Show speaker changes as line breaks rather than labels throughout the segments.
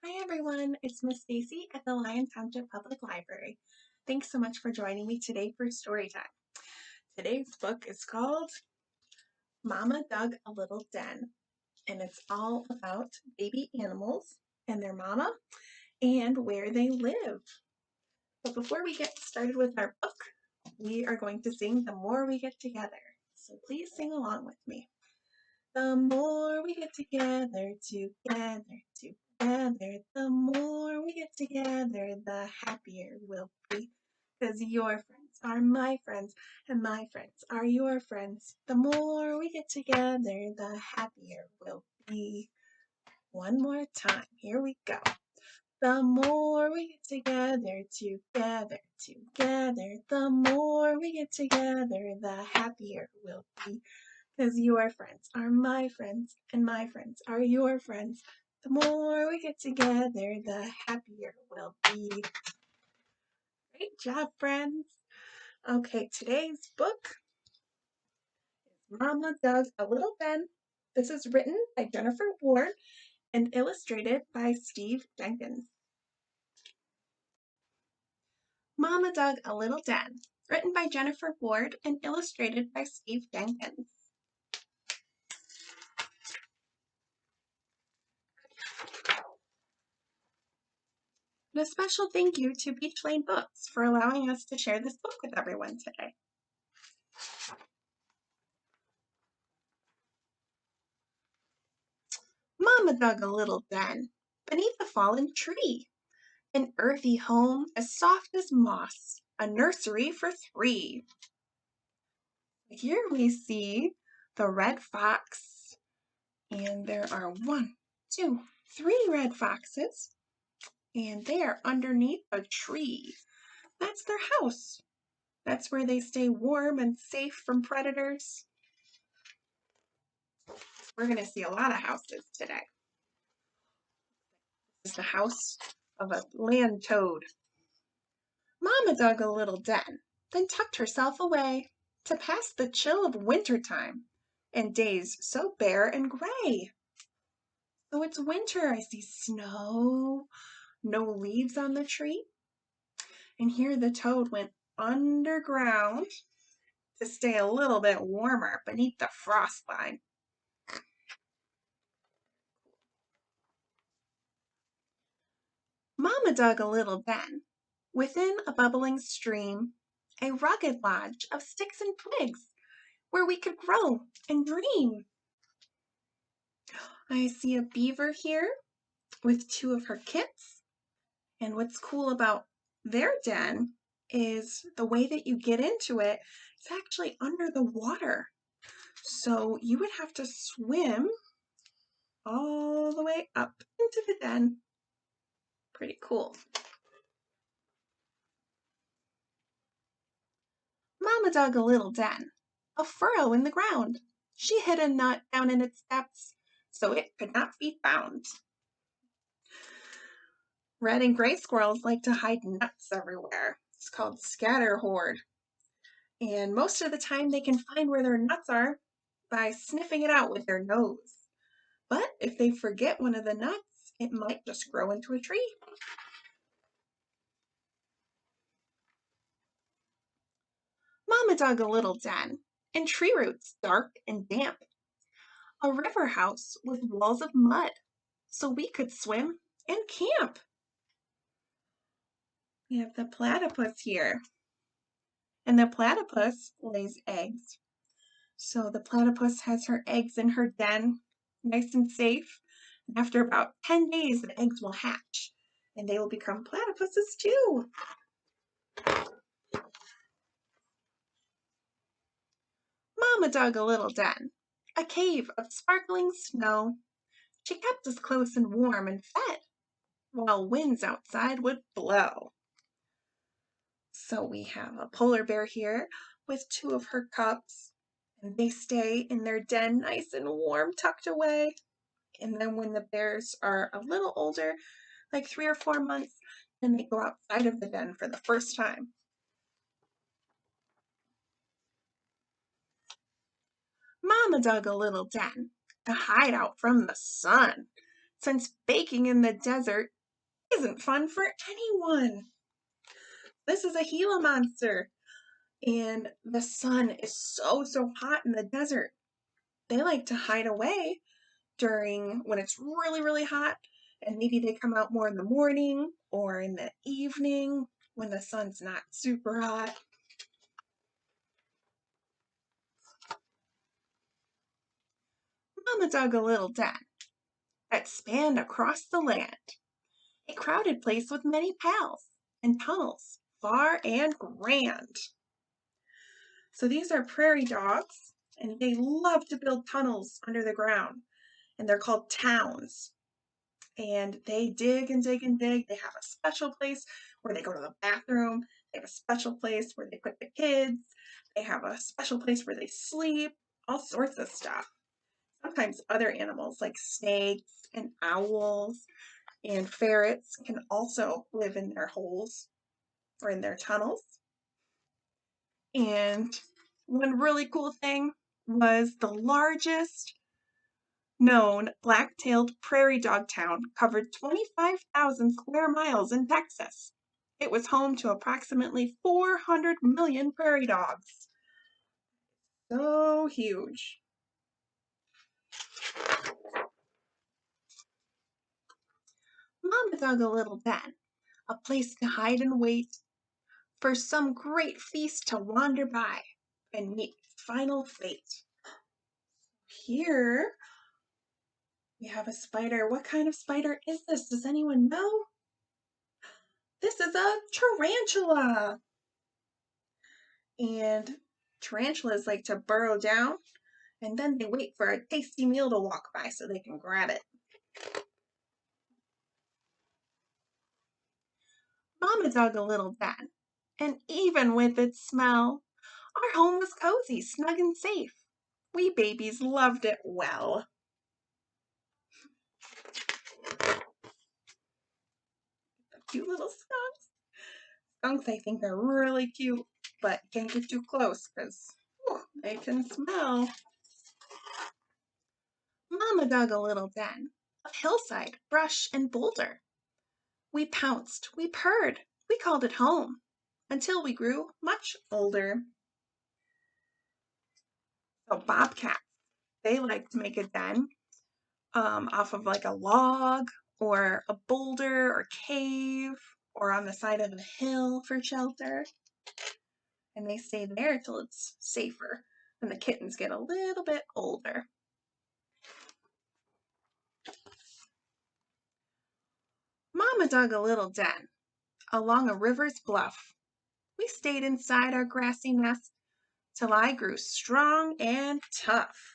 Hi everyone, it's Miss Stacy at the Lyon Township Public Library. Thanks so much for joining me today for story time. Today's book is called Mama Dug a Little Den, and it's all about baby animals and their mama and where they live. But before we get started with our book, we are going to sing The More We Get Together. So please sing along with me. The more we get together, the more we get together, the happier we'll be. Because your friends are my friends, and my friends are your friends. The more we get together, the happier we'll be. One more time. Here we go. The more we get together, the more we get together, the happier we'll be. Because your friends are my friends, and my friends are your friends. The more we get together, the happier we'll be. Great job, friends. Okay, today's book is Mama Dug a Little Den. This is written by Jennifer Ward and illustrated by Steve Jenkins. Mama Dug a Little Den, written by Jennifer Ward and illustrated by Steve Jenkins. And a special thank you to Beach Lane Books for allowing us to share this book with everyone today. Mama dug a little den beneath a fallen tree, an earthy home as soft as moss, a nursery for three. Here we see the red fox, and there are 1, 2, 3 red foxes, and they are underneath a tree. That's their house. That's where they stay warm and safe from predators. We're going to see a lot of houses today. This is the house of a land toad. Mama dug a little den, then tucked herself away to pass the chill of winter time and days so bare and gray. So it's winter. I see snow, no leaves on the tree. And here the toad went underground to stay a little bit warmer beneath the frost line. Mama dug a little den within a bubbling stream, a rugged lodge of sticks and twigs where we could grow and dream. I see a beaver here with 2 of her kits. And what's cool about their den is the way that you get into it is actually under the water. So you would have to swim all the way up into the den. Pretty cool. Mama dug a little den, a furrow in the ground. She hid a nut down in its depths so it could not be found. Red and gray squirrels like to hide nuts everywhere. It's called scatter hoard. And most of the time they can find where their nuts are by sniffing it out with their nose. But if they forget one of the nuts, it might just grow into a tree. Mama dug a little den in tree roots dark and damp. A river house with walls of mud so we could swim and camp. We have the platypus here. And the platypus lays eggs. So the platypus has her eggs in her den, nice and safe. And after about 10 days, the eggs will hatch and they will become platypuses too. Mama dug a little den, a cave of sparkling snow. She kept us close and warm and fed while winds outside would blow. So we have a polar bear here with 2 of her cubs, and they stay in their den nice and warm, tucked away. And then when the bears are a little older, like 3 or 4 months, then they go outside of the den for the first time. Mama dug a little den, a hideout from the sun, since baking in the desert isn't fun for anyone. This is a Gila monster, and the sun is so hot in the desert. They like to hide away during when it's really hot, and maybe they come out more in the morning or in the evening when the sun's not super hot. Mama dug a little den that spanned across the land, a crowded place with many paths and tunnels, far and grand. So these are prairie dogs, and they love to build tunnels under the ground, and they're called towns. And they dig and dig and dig. They have a special place where they go to the bathroom. They have a special place where they put the kids. They have a special place where they sleep, all sorts of stuff. Sometimes other animals like snakes and owls and ferrets can also live in their holes or in their tunnels. And one really cool thing was the largest known black-tailed prairie dog town covered 25,000 square miles in Texas. It was home to approximately 400 million prairie dogs. So huge. Mama dug a little den, a place to hide and wait for some great feast to wander by and meet final fate. Here we have a spider. What kind of spider is this? Does anyone know? This is a tarantula. And tarantulas like to burrow down and then they wait for a tasty meal to walk by so they can grab it. Mama dug a little den, and even with its smell, our home was cozy, snug, and safe. We babies loved it well. Cute little skunks. Skunks, I think, are really cute, but can't get too close because they can smell. Mama dug a little den of hillside, brush, and boulder. We pounced, we purred, we called it home until we grew much older. So bobcats, they like to make a den off of like a log or a boulder or cave or on the side of a hill for shelter. And they stay there till it's safer when the kittens get a little bit older. Mama dug a little den along a river's bluff. We stayed inside our grassy nest till I grew strong and tough.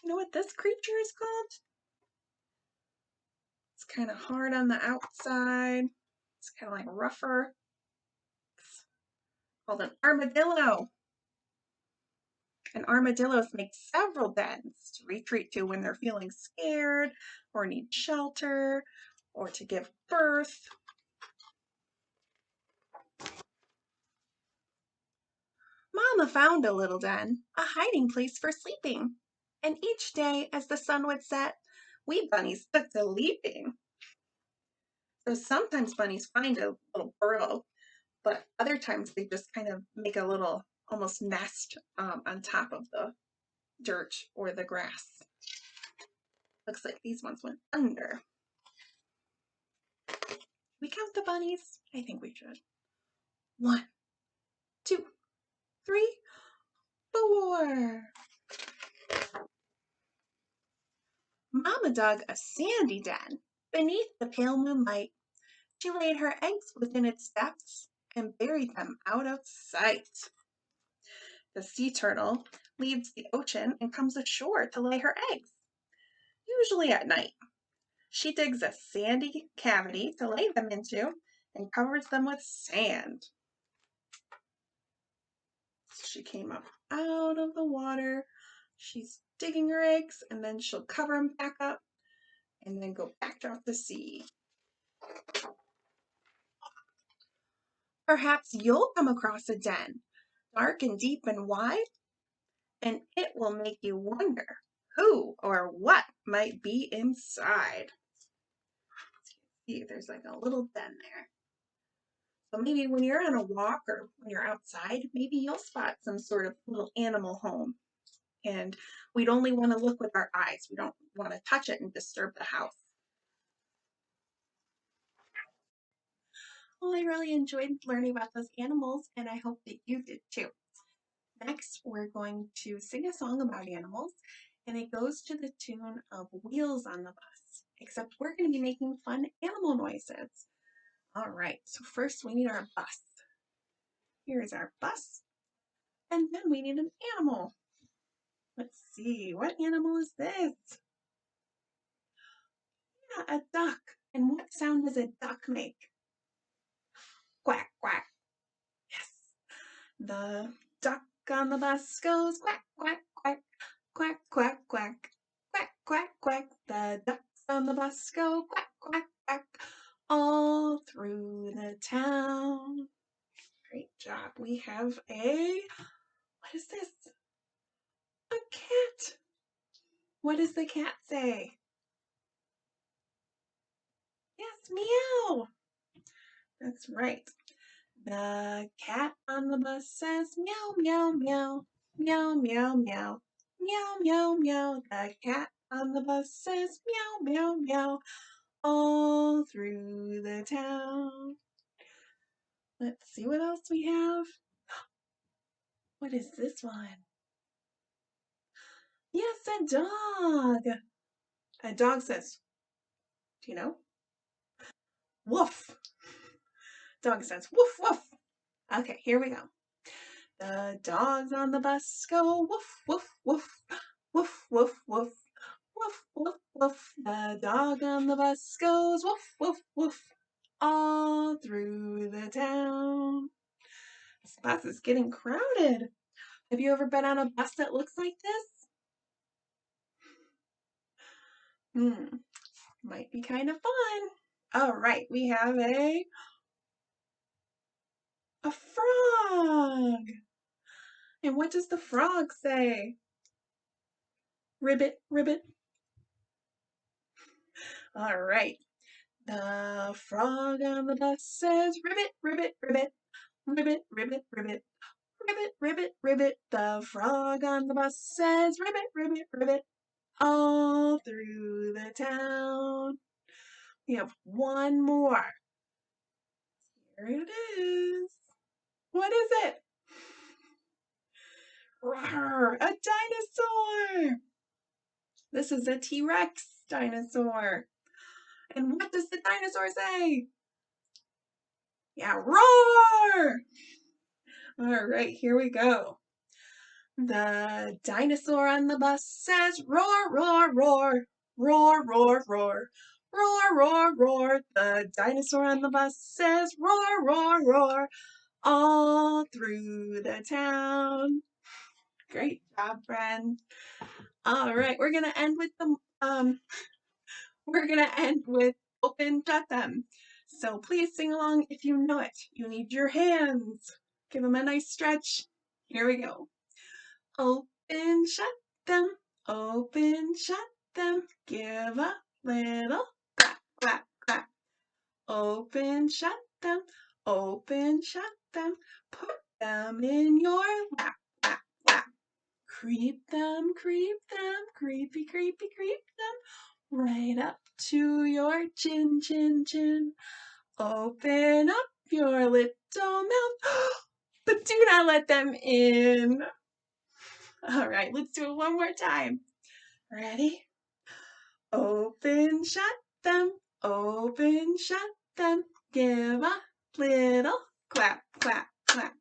You know what this creature is called? It's kind of hard on the outside. It's kind of like rougher. It's called an armadillo. And armadillos make several dens to retreat to when they're feeling scared or need shelter or to give birth. Mama found a little den, a hiding place for sleeping. And each day as the sun would set, we bunnies took to leaping. So sometimes bunnies find a little burrow, but other times they just kind of make a little almost nest on top of the dirt or the grass. Looks like these ones went under. We count the bunnies? I think we should. 1, 2, 3, 4. Mama dug a sandy den beneath the pale moonlight. She laid her eggs within its depths and buried them out of sight. The sea turtle leaves the ocean and comes ashore to lay her eggs, usually at night. She digs a sandy cavity to lay them into and covers them with sand. She came up out of the water. She's digging her eggs and then she'll cover them back up and then go back out to sea. Perhaps you'll come across a den, dark and deep and wide, and it will make you wonder who or what might be inside. see, there's like a little den there. So maybe when you're on a walk or when you're outside, maybe you'll spot some sort of little animal home. And we'd only want to look with our eyes. We don't want to touch it and disturb the house. Well, I really enjoyed learning about those animals, and I hope that you did too. Next, we're going to sing a song about animals, and it goes to the tune of Wheels on the Bus, except we're going to be making fun animal noises. All right, so first we need our bus. Here's our bus, and then we need an animal. Let's see, what animal is this? Yeah, a duck. And what sound does a duck make? Quack, quack. Yes. The duck on the bus goes quack, quack, quack, quack, quack, quack, quack, quack, quack. The ducks on the bus go quack, quack, quack, all through the town. Great job. We have what is this? A cat. What does the cat say? Yes, meow. That's right. The cat on the bus says meow, meow, meow, meow, meow, meow, meow, meow, meow. The cat on the bus says meow, meow, meow, all through the town. Let's see what else we have. What is this one? Yes, a dog. A dog says, do you know? Woof. Dog says woof, woof. Okay, here we go. The dogs on the bus go woof, woof, woof, woof, woof, woof, woof, woof, woof. The dog on the bus goes woof, woof, woof, all through the town. This bus is getting crowded. Have you ever been on a bus that looks like this? Might be kind of fun. All right, we have a frog. And what does the frog say? Ribbit, ribbit. All right. The frog on the bus says ribbit, ribbit, ribbit, ribbit, ribbit, ribbit, ribbit, ribbit, ribbit. The frog on the bus says ribbit, ribbit, ribbit, all through the town. We have one more. Here it is. What is it? Roar, a dinosaur. This is a T-Rex dinosaur. And what does the dinosaur say? Yeah, roar! All right, here we go. The dinosaur on the bus says roar, roar, roar, roar, roar, roar, roar, roar, roar. The dinosaur on the bus says roar, roar, roar, all through the town. Great job, friend. All right, we're gonna end with open shut them. So please sing along if you know it. You need your hands. Give them a nice stretch. Here we go. Open shut them. Open shut them. Give a little clap, clap, clap. Open shut them. Open shut them. Put them in your lap, lap, lap. Creep them, creepy, creepy, creep them, right up to your chin, chin, chin. Open up your little mouth, but do not let them in. All right, let's do it one more time. Ready? Open, shut them, open, shut them. Give a little clap, clap, clap.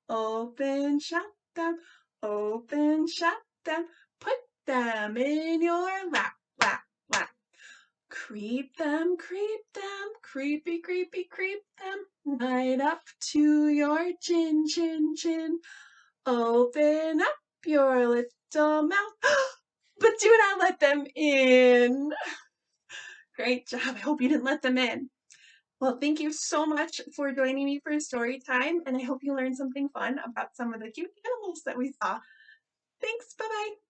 Open, shut them, open, shut them. Put them in your lap, lap, lap. Creep them, creepy, creepy, creep them, right up to your chin, chin, chin. Open up your little mouth, but do not let them in. Great job. I hope you didn't let them in. Well, thank you so much for joining me for story time, and I hope you learned something fun about some of the cute animals that we saw. Thanks. Bye-bye.